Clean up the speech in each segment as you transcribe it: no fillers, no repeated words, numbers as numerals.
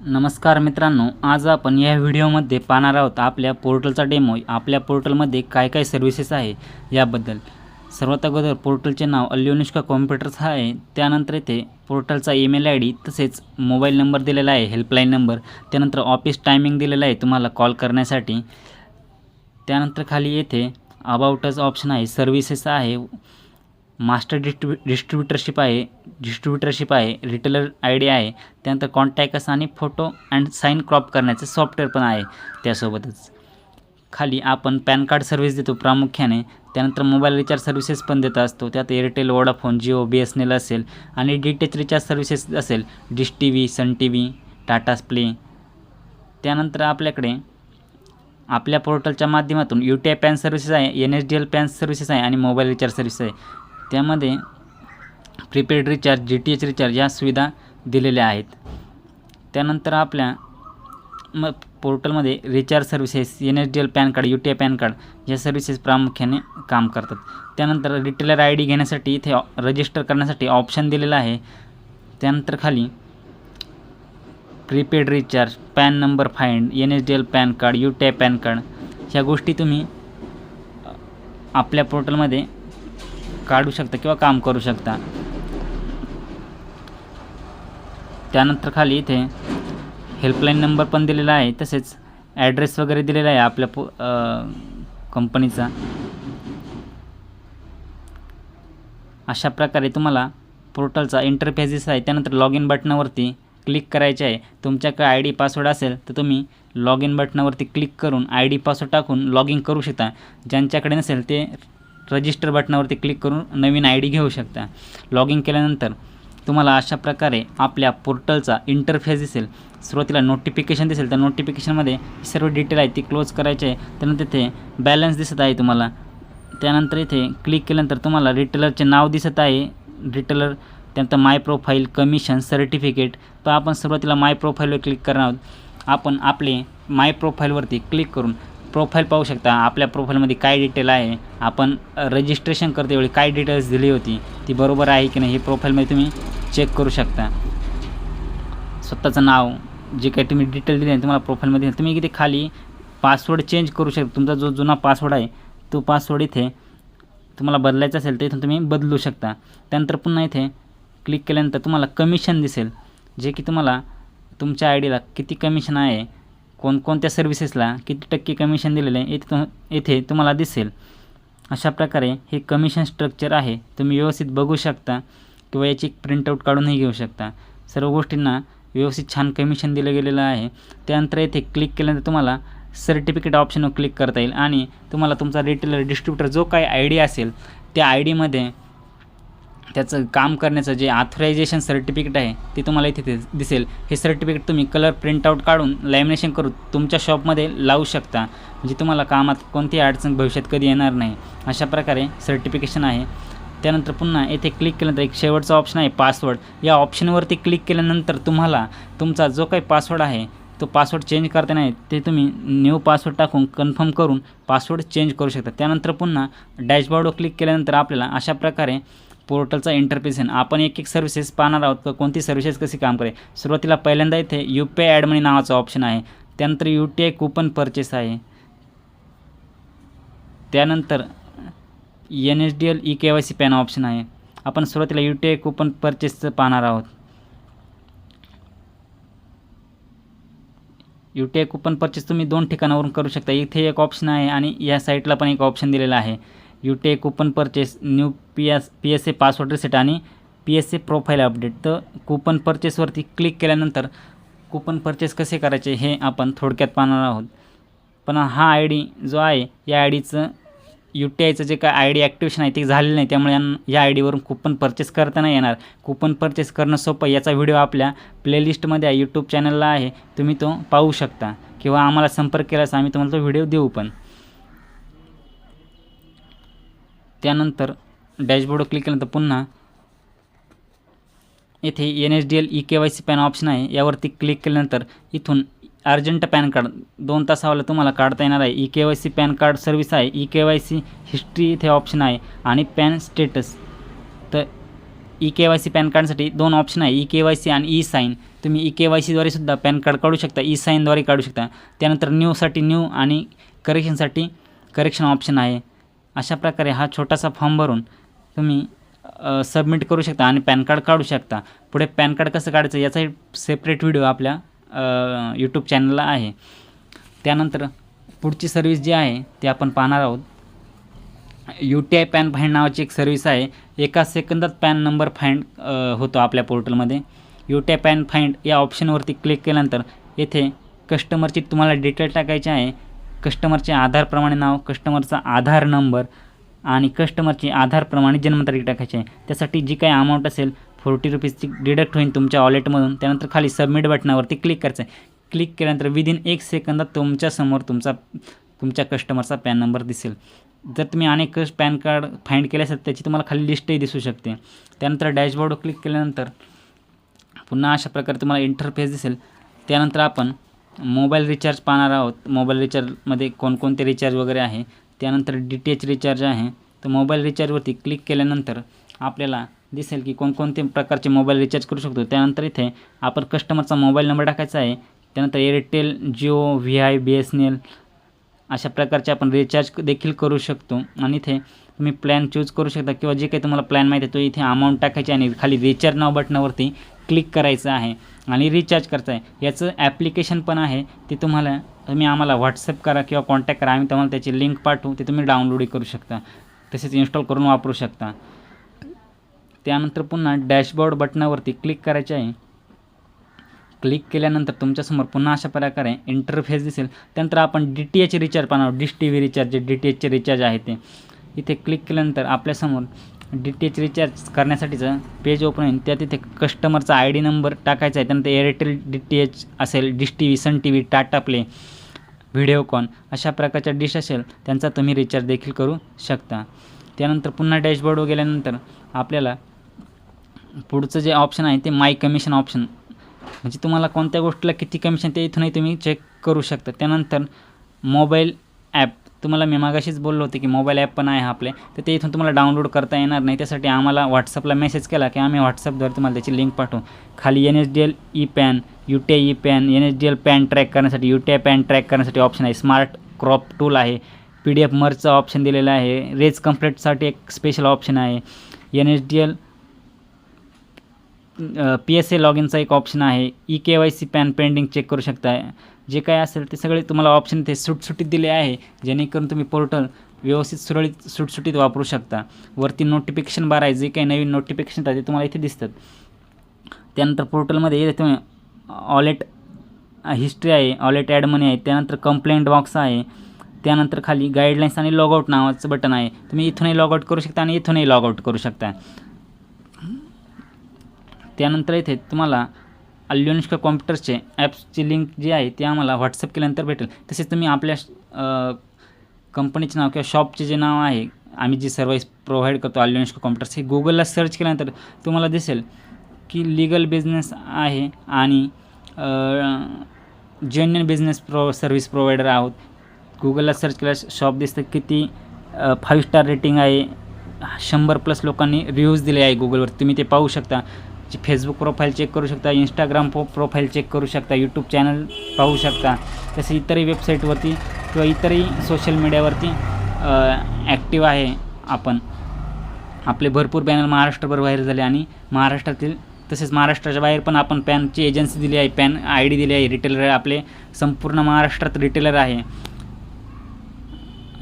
नमस्कार मित्रांनो, आज आपण या व्हिडिओमध्ये पाहणार आहोत आपल्या पोर्टलचा डेमो। आपल्या पोर्टलमध्ये काय काय सर्व्हिसेस आहे याबद्दल। सर्वात अगोदर पोर्टलचे नाव अल्योनिष्का कॉम्प्युटर्स आहे। त्यानंतर इथे पोर्टलचा ईमेल आयडी तसेच मोबाईल नंबर दिलेला आहे, हेल्पलाईन नंबर। त्यानंतर ऑफिस टायमिंग दिलेला आहे तुम्हाला कॉल करण्यासाठी। त्यानंतर खाली येथे अबाउट अस ऑप्शन आहे, सर्व्हिसेस आहे, मास्टर डिस्ट्रीब्युटरशिप आहे, रिटेलर आयडी आहे। त्यानंतर कॉन्टॅक्ट्स आणि फोटो अँड साइन क्रॉप करण्याचे सॉफ्टवेअर पण आहे त्यासोबतच। खाली आपण पॅन कार्ड सर्व्हिस देतो प्रामुख्याने। त्यानंतर मोबाईल रिचार्ज सर्व्हिसेस पण देत असतो, त्यात एअरटेल, वोडाफोन, जिओ, BSNL असेल आणि डीटीएच रिचार्ज सर्व्हिसेस असेल, डिश TV, सन TV, टाटा प्ले। त्यानंतर आपल्याकडे आपल्या पोर्टलच्या माध्यमातून UTI पॅन सर्व्हिसेस आहे, NSDL पॅन सर्व्हिसेस आहे आणि मोबाईल रिचार्ज सर्व्हिस आहे। त्यामध्ये प्रीपेड रिचार्ज, GTH रिचार्ज या सुविधा दिलेल्या आहेत। त्यानंतर आपल्या पोर्टलमध्ये recharge services, NSDL PAN card, UTI PAN card या सर्व्हिसेस प्रामुख्याने काम करतात। त्यानंतर रिटेलर आयडी घेण्यासाठी इथे रजिस्टर करण्यासाठी ऑप्शन दिलेला आहे। त्यानंतर खाली prepaid recharge, pan number find, NSDL PAN card, UTI PAN card ह्या गोष्टी तुम्ही आपल्या पोर्टलमध्ये काढू शकता किंवा काम करू शकता। त्यानंतर खाली इथे हेल्पलाईन नंबर पण दिलेला आहे, तसेच ॲड्रेस वगैरे दिलेला आहे आपल्या कंपनीचा। अशा प्रकारे तुम्हाला पोर्टलचा इंटरफेस दिसत आहे। त्यानंतर लॉग इन बटनावरती क्लिक करायचे आहे। तुमच्याकडे ID पासवर्ड असेल तर तुम्ही लॉग इन बटनावरती क्लिक करून ID पासवर्ड टाकून लॉग इन करू शकता। ज्यांच्याकडे नसेल ते रजिस्टर बटनावरती क्लिक करून नवीन ID घेऊ शकता। लॉग इन केल्यानंतर तुम्हाला अशा प्रकारे आपल्या पोर्टलचा इंटरफेस दिसेल। सुरुवातीला नोटिफिकेशन दिसेल, त्या नोटिफिकेशनमध्ये सर्व डिटेल आहे ती क्लोज करायचे आहे। त्यानंतर इथे बॅलन्स दिसत आहे तुम्हाला। त्यानंतर इथे क्लिक केल्यानंतर तुम्हाला रिटेलरचे नाव दिसत आहे, रिटेलर। त्यानंतर माय प्रोफाईल, कमिशन, सर्टिफिकेट। तर आपण सुरुवातीला माय प्रोफाईलवर क्लिक करणार आहोत। आपण आपले माय प्रोफाईलवरती क्लिक करून प्रोफाईल पाहू शकता। आपल्या प्रोफाईलमध्ये काय डिटेल आहे, आपण रजिस्ट्रेशन करतेवेळी काय डिटेल्स दिली होती ती बरोबर आहे की नाही हे प्रोफाईलमध्ये तुम्ही चेक करू शकता। स्वतःचं नाव, जे काही तुम्ही डिटेल दिली आहे तुम्हाला प्रोफाईलमध्ये, तुम्ही इथे खाली पासवर्ड चेंज करू शकता। तुमचा जो जुना पासवर्ड आहे तो पासवर्ड इथे तुम्हाला बदलायचा असेल तर इथून तुम्ही बदलू शकता। त्यानंतर पुन्हा इथे क्लिक केल्यानंतर तुम्हाला कमिशन दिसेल, जे की तुम्हाला तुमच्या आयडीला किती कमिशन आहे, कोणकोणत्या सर्व्हिसेसला किती टक्के कमिशन दिलेलं आहे इथे तुम्हाला दिसेल। अशा प्रकारे हे कमिशन स्ट्रक्चर आहे, तुम्ही व्यवस्थित बघू शकता किंवा याची एक प्रिंटआउट काढूनही घेऊ शकता। सर्व गोष्टींना व्यवस्थित छान कमिशन दिलं गेलेलं आहे। त्यानंतर इथे क्लिक केल्यानंतर तुम्हाला सर्टिफिकेट ऑप्शनवर क्लिक करता येईल आणि तुम्हाला तुमचा रिटेलर, डिस्ट्रीब्युटर जो काही ID असेल त्या आयडीमध्ये त्याचं काम करण्याचं जे ऑथरायझेशन सर्टिफिकेट आहे ते तुम्हाला इथे दिसेल। हे सर्टिफिकेट तुम्ही कलर प्रिंटआउट काढून लॅमिनेशन करून तुमच्या शॉपमध्ये लावू शकता, म्हणजे तुम्हाला कामात कोणतीही अडचण भविष्यात कधी येणार नाही। अशा प्रकारे सर्टिफिकेशन आहे। त्यानंतर पुन्हा येथे क्लिक केल्यानंतर एक शेवटचा ऑप्शन आहे पासवर्ड। या ऑप्शनवरती क्लिक केल्यानंतर तुम्हाला तुमचा जो काही पासवर्ड आहे तो पासवर्ड चेंज करता नाही, ते तुम्ही न्यू पासवर्ड टाकून कन्फर्म करून पासवर्ड चेंज करू शकता। त्यानंतर पुन्हा डॅशबोर्डवर क्लिक केल्यानंतर आपल्याला अशा प्रकारे पोर्टलचा इंटरफेस आहे। आपण एक सर्व्हिसेस पाहणार आहोत की कोणती सर्व्हिसेस कशी काम करेल। सुरुवातीला पहिल्यांदा इथे UPI ॲड मनी नावाचा ऑप्शन आहे। त्यानंतर UTI कूपन परचेस आहे। त्यानंतर NSDL eKYC पॅन ऑप्शन आहे। आपण सुरुवातीला UTI कूपन परचेसचं पाहणार आहोत। UTI कूपन परचेस तुम्ही 2 ठिकाणावरून करू शकता। इथे एक ऑप्शन आहे आणि या साईटला पण एक ऑप्शन दिलेला आहे। UTI coupon purchase, new PSA password reset आणि PSA प्रोफाईल अपडेट। तर कूपन परचेसवरती क्लिक केल्यानंतर कूपन परचेस कसे करायचे हे आपण थोडक्यात पाहणार आहोत। पण हा ID जो आहे या आयडीचं UTIचं जे काय ID ॲक्टिवेशन आहे ते झालेलं नाही, त्यामुळे या आयडीवरून कूपन परचेस करता नाही येणार। कूपन परचेस करणं सोपं, याचा व्हिडिओ आपल्या प्लेलिस्टमध्ये आहे, यूट्यूब चॅनलला आहे, तुम्ही तो पाहू शकता किंवा आम्हाला संपर्क केल्यास आम्ही तुम्हाला तो व्हिडिओ देऊ पण। त्यानंतर डॅशबोर्डवर क्लिक केल्यानंतर पुन्हा येथे NSDL eKYC पॅन ऑप्शन आहे, यावरती क्लिक केल्यानंतर इथून अर्जंट पॅन कार्ड 2 तासावाला तुम्हाला काढता येणार आहे। eKYC पॅन कार्ड सर्व्हिस आहे, eKYC हिस्ट्री इथे ऑप्शन आहे आणि पॅन स्टेटस। तर KYC पॅन कार्डसाठी 2 ऑप्शन आहे, KYC आणि ई-साईन. तुम्ही KYCद्वारे सुद्धा पॅन कार्ड काढू शकता, ई-साईनद्वारे काढू शकता. त्यानंतर न्यूसाठी न्यू आणि करेक्शनसाठी करेक्शन ऑप्शन आहे. अशा प्रकारे हा छोटासा फॉर्म भरून तुम्ही सबमिट करू शकता आणि पॅन कार्ड काढू शकता. पुढे पॅन कार्ड कसं काढायचं याचा सेपरेट व्हिडिओ आपल्या यूट्यूब चॅनलला आहे. त्यानंतर पुढची सर्विस जी आहे ती आपण पाहणार आहोत. UTI पॅन फाइंड नावाची एक सर्विस आहे. एका सेकंदात पॅन नंबर फाइंड होतो आपल्या पोर्टलमध्ये. UTI पॅन फाइंड या ऑप्शनवरती क्लिक केल्यानंतर येथे कस्टमरची तुम्हाला डिटेल टाकायची आहे. कस्टमरचे आधारप्रमाणे नाव, कस्टमरचा आधार नंबर आणि कस्टमरची आधारप्रमाणे जन्मतारीख टाकायची आहे. त्यासाठी जी काही अमाऊंट असेल 40 रुपीजची डिडक्ट होईल तुमच्या वॉलेटमधून. त्यानंतर खाली सबमिट बटनावरती क्लिक करायचं आहे. क्लिक केल्यानंतर विदिन 1 सेकंदात तुमच्यासमोर तुमच्या कस्टमरचा पॅन नंबर दिसेल. जर तुम्ही अनेक पॅन कार्ड फाइंड केले असेल त्याची तुम्हाला खाली लिस्टही दिसू शकते. त्यानंतर डॅशबोर्डवर क्लिक केल्यानंतर पुन्हा अशा प्रकारे तुम्हाला इंटरफेस दिसेल. त्यानंतर आपण मोबाईल रिचार्ज पाहणार आहोत. मोबाईल रिचार्जमध्ये कोणकोणते रिचार्ज वगैरे आहे. त्यानंतर DTH रिचार्ज आहे. तर मोबाईल रिचार्जवरती क्लिक केल्यानंतर आपल्याला दिसेल की कोणकोणते प्रकारचे मोबाईल रिचार्ज करू शकतो. त्यानंतर इथे आपण कस्टमरचा मोबाईल नंबर टाकायचा आहे. त्यानंतर एअरटेल, जिओ, VI, BSNL अशा प्रकारचे आपण रिचार्ज देखील करू शकतो. आणि इथे तुम्ही प्लॅन चूज करू शकता किंवा जे काही तुम्हाला प्लॅन माहिती आहे तो इथे अमाऊंट टाकायची आणि खाली रिचार्ज नाव बटनावरती क्लिक करायचं आहे आणि रिचार्ज करायचं आहे. याचं ॲप्लिकेशन पण आहे, ते तुम्ही आम्हाला व्हॉट्सअप करा किंवा कॉन्टॅक्ट करा, आम्ही तुम्हाला त्याची लिंक पाठवू, ते तुम्ही डाउनलोडही करू शकता, तसेच इन्स्टॉल करून वापरू शकता. त्यानंतर पुन्हा डॅशबोर्ड बटनावरती क्लिक करायचे आहे. क्लिक केल्यानंतर तुमच्यासमोर पुन्हा अशा प्रकारे इंटरफेस दिसेल. त्यानंतर आपण DTH रिचार्ज पाहणार, डिश TV रिचार्ज जे DTHचे रिचार्ज आहे ते. इथे क्लिक केल्यानंतर आपल्यासमोर DTH रिचार्ज करण्यासाठीचं पेज ओपन होईल. त्यात इथे कस्टमरचा ID नंबर टाकायचा आहे. त्यानंतर एअरटेल DTH असेल, डिश TV, सन TV, टाटा प्ले, व्हिडिओकॉन अशा प्रकारच्या डिश असेल त्यांचा तुम्ही रिचार्ज देखील करू शकता. त्यानंतर पुन्हा डॅशबोर्डवर गेल्यानंतर आपल्याला पुढचं जे ऑप्शन आहे ते माय कमिशन ऑप्शन, म्हणजे तुम्हाला कोणत्या गोष्टीला किती कमिशन ते इथूनही तुम्ही चेक करू शकता. त्यानंतर मोबाईल ॲप, तुम्हाला मी मागाशीच बोललो होते की मोबाईल ॲप पण आहे आपले, तर ते इथून तुम्हाला डाउनलोड करता येणार नाही. त्यासाठी आम्हाला व्हॉट्सअपला मेसेज केला की आम्ही व्हॉट्सअपद्वारे तुम्हाला त्याची लिंक पाठवू. खाली NSDL E-pan, UTI E-pan, NSDL pan track करण्यासाठी, UTI पॅन ट्रॅक करण्यासाठी ऑप्शन आहे. स्मार्ट क्रॉप टूल आहे. PDF मर्जचा ऑप्शन दिलेला आहे. रेज कंप्लीटसाठी एक स्पेशल ऑप्शन आहे. NSDL PSA लॉगिनचा एक ऑप्शन आहे. KYC पॅन पेंडिंग चेक करू शकता. जे काय असेल ते सगळे तुम्हाला ऑप्शन ते सुटसुटीत दिले आहे, जेणेकरून तुम्ही पोर्टल व्यवस्थित सुटसुटीत वापरू शकता. वरती नोटिफिकेशन बार आहे, जे काही नवीन नोटिफिकेशन आहे ते तुम्हाला इथे दिसतात. त्यानंतर पोर्टलमध्ये येथे तुम्ही वॉलेट हिस्ट्री आहे, वॉलेट ॲड मनी आहे. त्यानंतर कंप्लेंट बॉक्स आहे. त्यानंतर खाली गाईडलाईन्स आणि लॉगआउट नावाचं बटन आहे. तुम्ही इथूनही लॉगआउट करू शकता आणि इथूनही लॉगआउट करू शकता. त्यानंतर इथे तुम्हाला अल्योनिका कॉम्प्युटर्सचे ॲप्सची लिंक जी आहे ती आम्हाला व्हॉट्सअप केल्यानंतर भेटेल. तसेच तुम्ही आपल्या कंपनीचे नाव किंवा शॉपचे जे नाव आहे, आम्ही जी सर्व्हिस प्रोव्हाइड करतो अल्योनिका कॉम्प्युटर्स, हे गुगलला सर्च केल्यानंतर तुम्हाला दिसेल की लीगल बिझनेस आहे आणि जेन्युइन बिझनेस सर्व्हिस प्रोव्हायडर आहोत. गुगलला सर्च केल्यास शॉप दिसतं, किती 5 स्टार रेटिंग आहे, 100+ लोकांनी रिव्ह्यूज दिले आहे गुगलवर, तुम्ही ते पाहू शकता. फेसबुक प्रोफाईल चेक करू शकता, इंस्टाग्राम प्रोफाईल चेक करू शकता, यूट्यूब चॅनल पाहू शकता. तसे इतरही वेबसाईटवरती किंवा इतरही सोशल मीडियावरती ॲक्टिव्ह आहे आपण. आपले भरपूर पॅनल महाराष्ट्रभर व्हायरल झाले आणि महाराष्ट्रातील तसेच महाराष्ट्राच्या बाहेर पण आपण पॅनची एजन्सी दिली आहे, पॅन ID दिली आहे. रिटेलर आपले संपूर्ण महाराष्ट्रात रिटेलर आहे.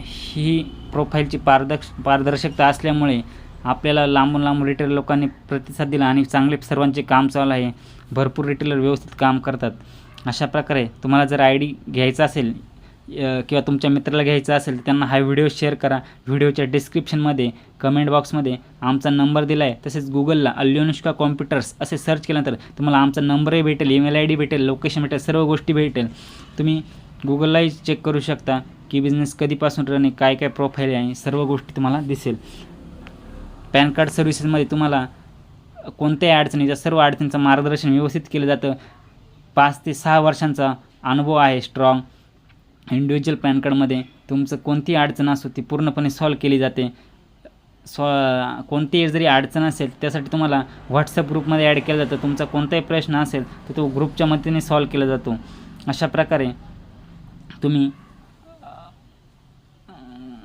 ही प्रोफाईलची पारदर्शकता असल्यामुळे आपल्याला लांबून रिटेलर लोकांनी प्रतिसाद दिला आणि चांगले सर्वांचे काम चालू आहे. भरपूर रिटेलर व्यवस्थित काम करतात. अशा प्रकारे तुम्हाला जर ID घ्यायचा असेल किंवा तुमच्या मित्राला घ्यायचा असेल तर त्यांना हा व्हिडिओ शेअर करा. व्हिडिओच्या डिस्क्रिप्शनमध्ये कमेंट बॉक्समध्ये आमचा नंबर दिला आहे. तसेच गुगलला अल्योनिका कॉम्प्युटर्स असे सर्च केल्यानंतर तुम्हाला आमचा नंबरही भेटेल, ईमेल ID भेटेल, लोकेशन भेटेल, सर्व गोष्टी भेटेल. तुम्ही गुगललाही चेक करू शकता की बिझनेस कधीपासून रन आहे, काय काय प्रोफाईल आहे, सर्व गोष्टी तुम्हाला दिसेल. पॅन कार्ड सर्व्हिसेसमध्ये तुम्हाला कोणत्याही अडचणीच्या सर्व अडचणींचं मार्गदर्शन व्यवस्थित केलं जातं. 5 ते 6 वर्षांचा अनुभव आहे स्ट्रॉंग. इंडिव्हिज्युअल पॅन कार्डमध्ये तुमचं कोणतीही अडचण असो ती पूर्णपणे सॉल्व केली जाते. कोणतीही जरी अडचण असेल त्यासाठी तुम्हाला व्हॉट्सअप ग्रुपमध्ये ॲड केलं जातं. तुमचा कोणताही प्रश्न असेल तर तो ग्रुपच्या मदतीने सॉल्व केला जातो. अशा प्रकारे तुम्ही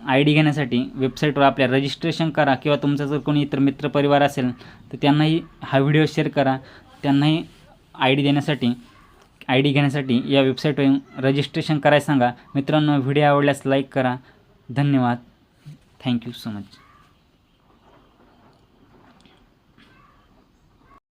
आय डी घेण्यासाठी वेबसाईटवर आपल्या रजिस्ट्रेशन करा किंवा तुमचा जर कोणी इतर मित्रपरिवार असेल तर त्यांनाही हा व्हिडिओ शेअर करा. त्यांनाही आय डी घेण्यासाठी या वेबसाईटवर रजिस्ट्रेशन करायला सांगा. मित्रांनो, व्हिडिओ आवडल्यास लाईक करा. धन्यवाद. Thank you so much.